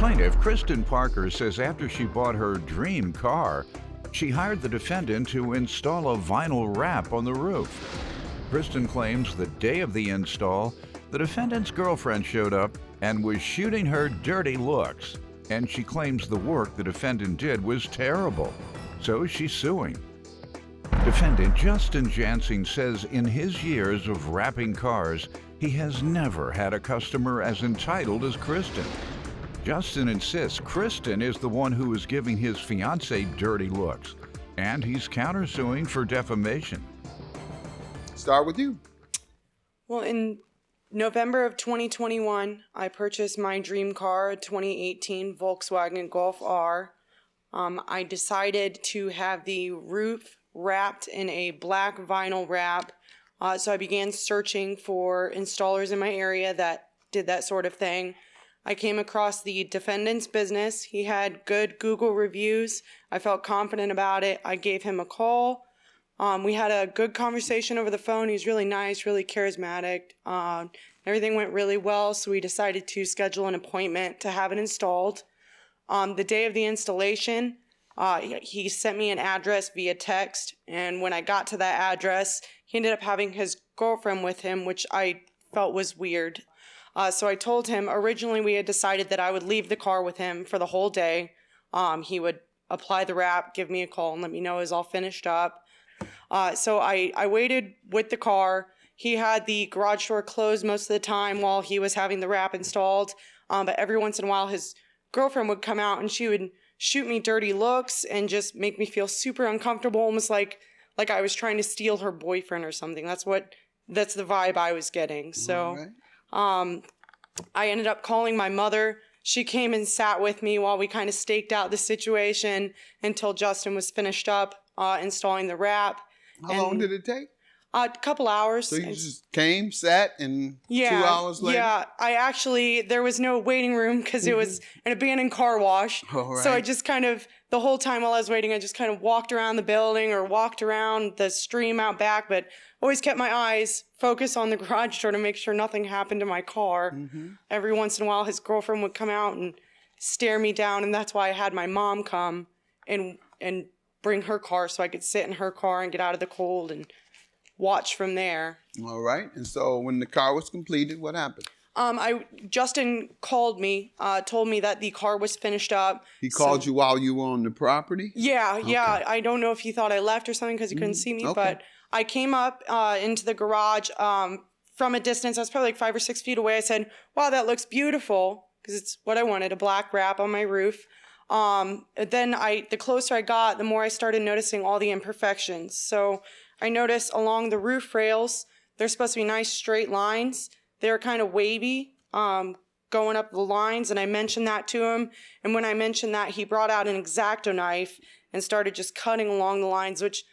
Plaintiff Kristen Parker says after she bought her dream car, she hired the defendant to install a vinyl wrap on the roof. Kristen claims the day of the install, the defendant's girlfriend showed up and was shooting her dirty looks, and she claims the work the defendant did was terrible, so she's suing. Defendant Justin Jansen says in his years of wrapping cars, he has never had a customer as entitled as Kristen. Justin insists Kristen is the one who is giving his fiancée dirty looks, and he's countersuing for defamation. Start with you. Well, in November of 2021, I purchased my dream car, a 2018 Volkswagen Golf R. I decided to have the roof wrapped in a black vinyl wrap, so I began searching for installers in my area that did that sort of thing. I came across the defendant's business. He had good Google reviews. I felt confident about it. I gave him a call. We had a good conversation over the phone. He was really nice, really charismatic. Everything went really well, so we decided to schedule an appointment to have it installed. The day of the installation, he sent me an address via text, and when I got to that address, he ended up having his girlfriend with him, which I felt was weird. So I told him, originally we had decided that I would leave the car with him for the whole day. He would apply the wrap, give me a call, and let me know it was all finished up. So I waited with the car. He had the garage door closed most of the time while he was having the wrap installed. But every once in a while, his girlfriend would come out and she would shoot me dirty looks and just make me feel super uncomfortable, almost like I was trying to steal her boyfriend or something. That's the vibe I was getting. So, I ended up calling my mother. She came and sat with me while we kind of staked out the situation until Justin was finished up installing the wrap. How long did it take? A couple hours. So you just came, sat, and 2 hours later? Yeah, there was no waiting room because it was an abandoned car wash. All right. So I just kind of, the whole time while I was waiting, I just kind of walked around the building or walked around the stream out back, but always kept my eyes focused on the garage door to make sure nothing happened to my car. Every once in a while, his girlfriend would come out and stare me down, and that's why I had my mom come and bring her car so I could sit in her car and get out of the cold and watch from there. All right. And so when the car was completed, what happened? Justin called me, told me that the car was finished up. He called you while you were on the property? Yeah. I don't know if he thought I left or something because he couldn't see me, but I came up into the garage from a distance. I was probably like 5 or 6 feet away. I said, "Wow, that looks beautiful," because it's what I wanted, a black wrap on my roof. Then the closer I got, the more I started noticing all the imperfections. So I noticed along the roof rails, there's supposed to be nice straight lines. They're kind of wavy, going up the lines, and I mentioned that to him. And when I mentioned that, he brought out an X-Acto knife and started just cutting along the lines, which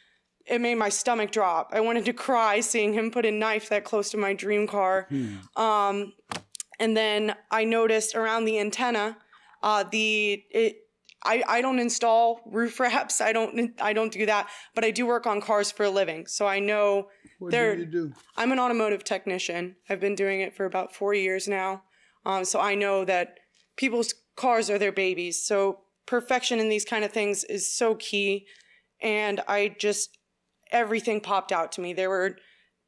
it made my stomach drop. I wanted to cry seeing him put a knife that close to my dream car. And then I noticed around the antenna, I don't install roof wraps. I don't do that, but I do work on cars for a living. So I know What do you do? I'm an automotive technician. I've been doing it for about 4 years now. So I know that people's cars are their babies. So perfection in these kind of things is so key. And everything popped out to me. There were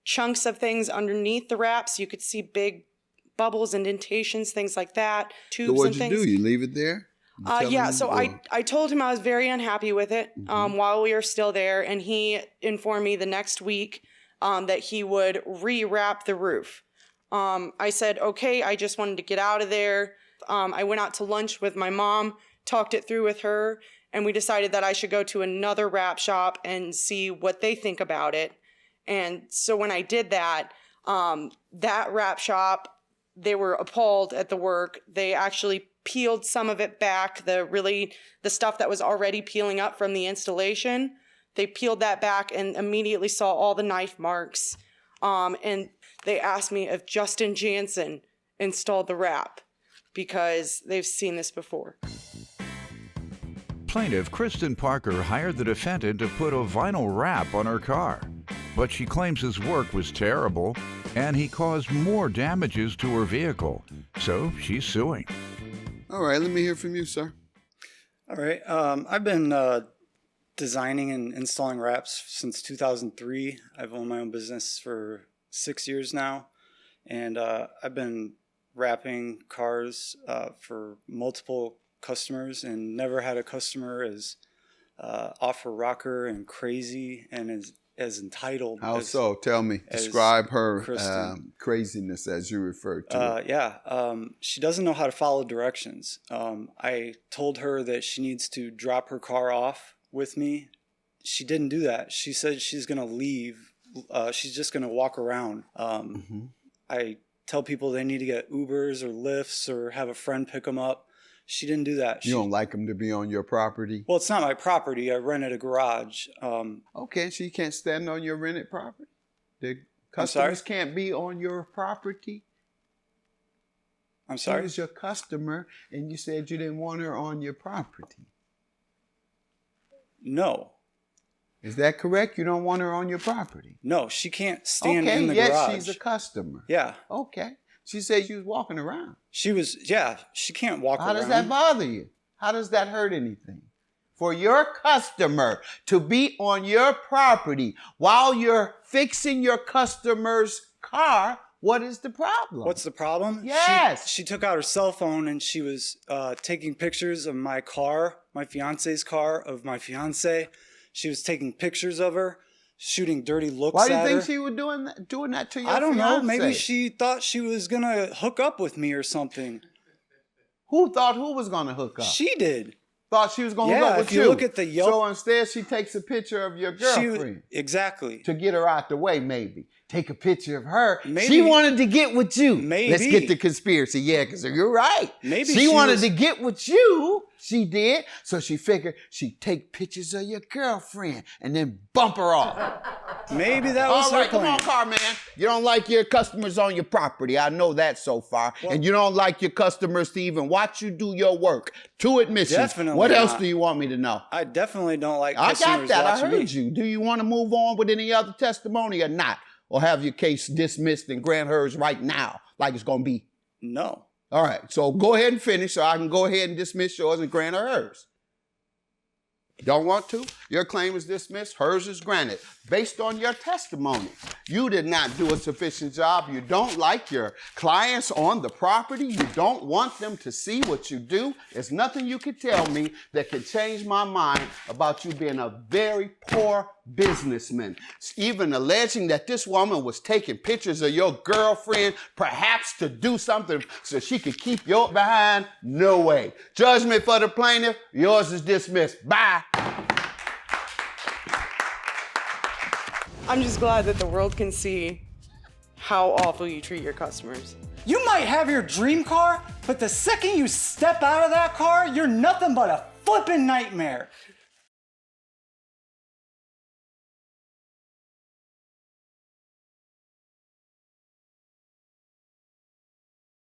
chunks of things underneath the wraps. You could see big bubbles, indentations, things like that. Tubes So what'd and you things. do? You leave it there? I told him I was very unhappy with it while we were still there, and he informed me the next week that he would rewrap the roof. I said, okay, I just wanted to get out of there. I went out to lunch with my mom, talked it through with her, and we decided that I should go to another wrap shop and see what they think about it. And so when I did that, that wrap shop, they were appalled at the work. They actually peeled some of it back, the stuff that was already peeling up from the installation. They peeled that back and immediately saw all the knife marks. And they asked me if Justin Jansen installed the wrap because they've seen this before. Plaintiff Kristen Parker hired the defendant to put a vinyl wrap on her car, but she claims his work was terrible and he caused more damages to her vehicle, so she's suing. All right, let me hear from you, sir. All right. I've been designing and installing wraps since 2003. I've owned my own business for 6 years now, and I've been wrapping cars for multiple customers, and never had a customer as off her rocker and crazy and as entitled. How as, so? Tell me. as Describe her Kristen. craziness as you referred to it. Yeah. She doesn't know how to follow directions. I told her that she needs to drop her car off with me. She didn't do that. She said she's going to leave. She's just going to walk around. I tell people they need to get Ubers or Lyfts or have a friend pick them up. She didn't do that. You don't like them to be on your property? Well, it's not my property. I rented a garage. Okay, so you can't stand on your rented property? The I'm sorry? customers can't be on your property? I'm She sorry? was your customer, and you said you didn't want her on your property. No. Is that correct? You don't want her on your property? No, she can't stand Okay, in the yes, garage. she's a customer. Yeah. Okay. She said she was walking around. She can't walk How around. does that bother you? How does that hurt anything? For your customer to be on your property while you're fixing your customer's car, what is the problem? What's the problem? Yes. She took out her cell phone and she was taking pictures of my car, my fiance's car, of my fiance. She was taking pictures of her, shooting dirty looks Why do you at think her. she was doing that to your I don't know. fiance? Maybe she thought she was going to hook up with me or something. Who thought who was going to hook up? She did. Thought she was going to hook Yeah, up with if you look at the Yelp- So instead she takes a picture of your girlfriend. Exactly. To get her out the way, maybe. Take a picture of her. Maybe. She wanted to get with you. Maybe. Let's get the conspiracy. Yeah, because you're right. Maybe she she wanted was- to get with you. She did. So she figured she'd take pictures of your girlfriend and then bump her off. Maybe that was All her right, come plan. on, car man. You don't like your customers on your property. I know that so far. And you don't like your customers to even watch you do your work. 2 admissions. Definitely What else not. do you want me to know? I definitely don't like I customers got that. I watching heard me. you. Do you want to move on with any other testimony or not? Or have your case dismissed and grant hers right now, like it's going to be? No. All right. So go ahead and finish so I can go ahead and dismiss yours and grant her hers. Don't want to? Your claim is dismissed. Hers is granted. Based on your testimony, you did not do a sufficient job. You don't like your clients on the property. You don't want them to see what you do. There's nothing you can tell me that can change my mind about you being a very poor businessman. Even alleging that this woman was taking pictures of your girlfriend, perhaps to do something so she could keep your behind. No way. Judgment for the plaintiff. Yours is dismissed. Bye. I'm just glad that the world can see how awful you treat your customers. You might have your dream car, but the second you step out of that car, you're nothing but a flippin' nightmare.